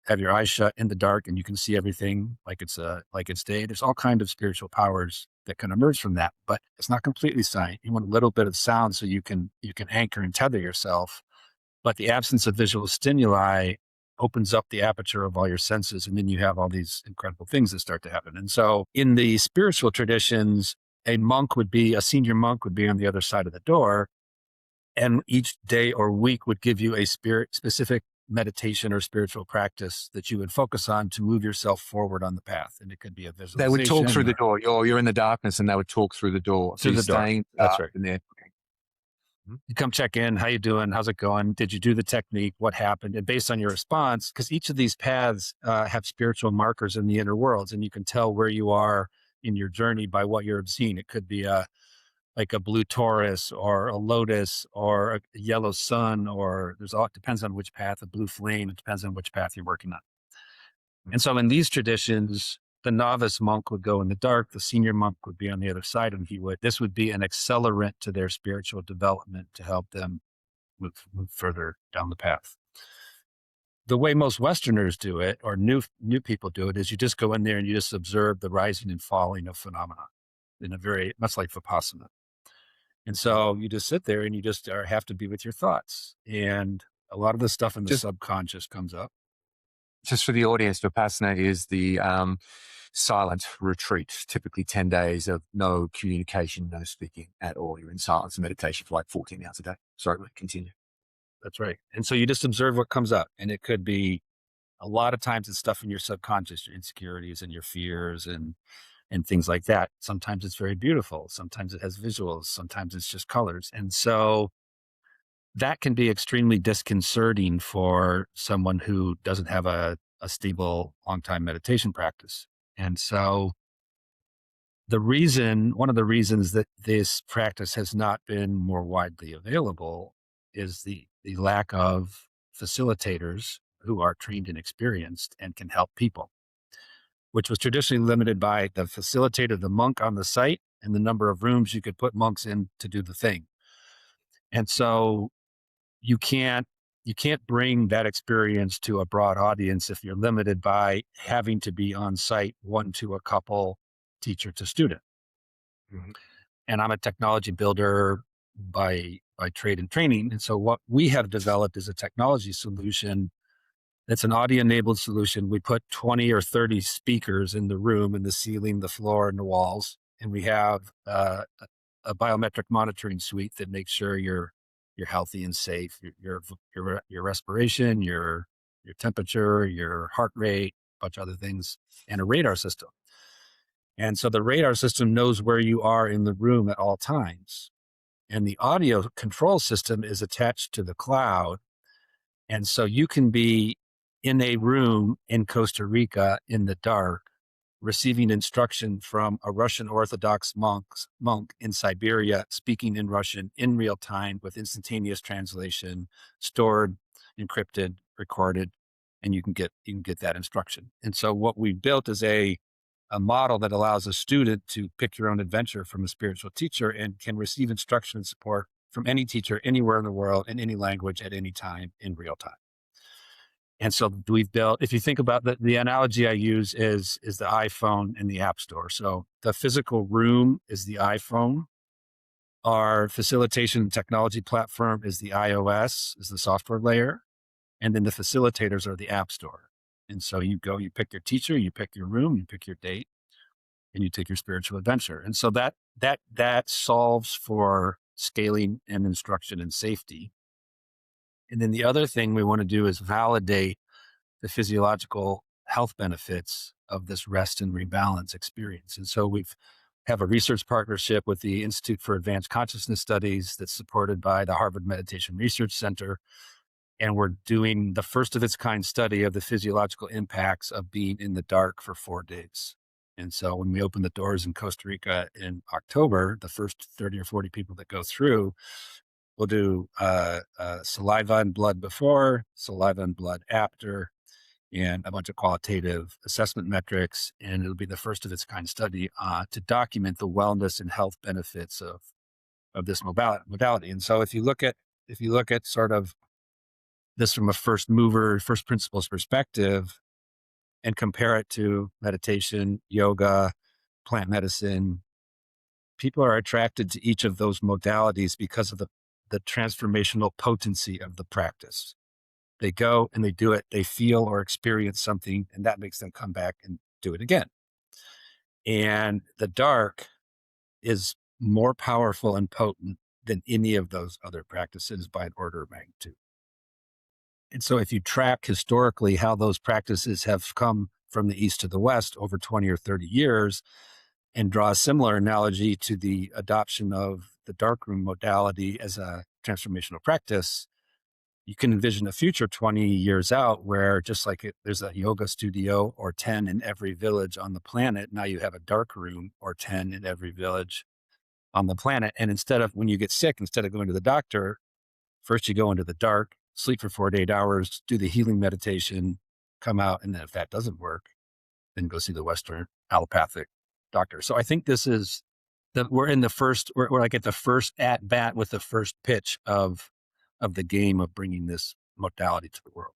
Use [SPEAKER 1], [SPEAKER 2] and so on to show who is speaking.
[SPEAKER 1] have your eyes shut in the dark and you can see everything like it's day. There's all kinds of spiritual powers that can emerge from that, but it's not completely silent. You want a little bit of sound so you can anchor and tether yourself. But the absence of visual stimuli opens up the aperture of all your senses, and then you have all these incredible things that start to happen. And so in the spiritual traditions, a senior monk would be on the other side of the door, and each day or week would give you a specific meditation or spiritual practice that you would focus on to move yourself forward on the path. And it could be a
[SPEAKER 2] They would talk through
[SPEAKER 1] visualization
[SPEAKER 2] the
[SPEAKER 1] or
[SPEAKER 2] door. You're in the darkness, and they would talk through the door. So
[SPEAKER 1] through
[SPEAKER 2] you're
[SPEAKER 1] the door.
[SPEAKER 2] staying
[SPEAKER 1] That's right.
[SPEAKER 2] in there.
[SPEAKER 1] You come check in. How you doing? How's it going? Did you do the technique? What happened? And based on your response, because each of these paths have spiritual markers in the inner worlds, and you can tell where you are in your journey by what you're seeing. It could be like a blue Taurus or a lotus or a yellow sun, or it depends on which path, a blue flame. It depends on which path you're working on. And so in these traditions, the novice monk would go in the dark, the senior monk would be on the other side, and this would be an accelerant to their spiritual development to help them move further down the path. The way most Westerners do it, or new people do it, is you just go in there and you just observe the rising and falling of phenomena in a very much like Vipassana. And so you just sit there and you just have to be with your thoughts. And a lot of the stuff in the subconscious comes up.
[SPEAKER 2] Just for the audience, Vipassana is the silent retreat, typically 10 days of no communication, no speaking at all. You're in silence and meditation for like 14 hours a day. Sorry, continue.
[SPEAKER 1] That's right. And so you just observe what comes up. And it could be, a lot of times it's stuff in your subconscious, your insecurities and your fears and things like that. Sometimes it's very beautiful. Sometimes it has visuals. Sometimes it's just colors. And so that can be extremely disconcerting for someone who doesn't have a stable, long-time meditation practice. And so one of the reasons that this practice has not been more widely available is the lack of facilitators who are trained and experienced and can help people, which was traditionally limited by the facilitator, the monk on the site, and the number of rooms you could put monks in to do the thing. And so you can't bring that experience to a broad audience if you're limited by having to be on site, one to a couple, teacher to student. Mm-hmm. And I'm a technology builder by trade and training. And so what we have developed is a technology solution that's an audio-enabled solution. We put 20 or 30 speakers in the room, in the ceiling, the floor, and the walls. And we have a biometric monitoring suite that makes sure you're healthy and safe, your respiration, your temperature, your heart rate, a bunch of other things, and a radar system. And so the radar system knows where you are in the room at all times. And the audio control system is attached to the cloud. And so you can be in a room in Costa Rica in the dark, receiving instruction from a Russian Orthodox monk in Siberia, speaking in Russian in real time with instantaneous translation, stored, encrypted, recorded, and you can get that instruction. And so what we built is a model that allows a student to pick your own adventure from a spiritual teacher and can receive instruction and support from any teacher anywhere in the world in any language at any time in real time. And so we've built, if you think about the analogy I use is the iPhone and the App Store. So the physical room is the iPhone. Our facilitation technology platform is the iOS, is the software layer. And then the facilitators are the App Store. And so you pick your teacher, you pick your room, you pick your date, and you take your spiritual adventure. And so that solves for scaling and instruction and safety. And then the other thing we want to do is validate the physiological health benefits of this rest and rebalance experience. And so we have a research partnership with the Institute for Advanced Consciousness Studies that's supported by the Harvard Meditation Research Center. And we're doing the first of its kind study of the physiological impacts of being in the dark for 4 days. And so when we open the doors in Costa Rica in October, the first 30 or 40 people that go through, we'll do saliva and blood before, saliva and blood after, and a bunch of qualitative assessment metrics. And it'll be the first of its kind study to document the wellness and health benefits of this modality. And so if you look at sort of this from a first mover, first principles perspective and compare it to meditation, yoga, plant medicine, people are attracted to each of those modalities because of the transformational potency of the practice. They go and they do it, they feel or experience something, and that makes them come back and do it again. And the dark is more powerful and potent than any of those other practices by an order of magnitude. And so if you track historically how those practices have come from the East to the West over 20 or 30 years and draw a similar analogy to the adoption of the darkroom modality as a transformational practice, you can envision a future 20 years out where just like there's a yoga studio or 10 in every village on the planet, now you have a dark room or 10 in every village on the planet. And instead of when you get sick, instead of going to the doctor, first you go into the dark, sleep for 48 hours, do the healing meditation, come out. And then if that doesn't work, then go see the Western allopathic doctor. So I think this is that we're in the first, we're like at the first at bat with the first pitch of the game of bringing this modality to the world.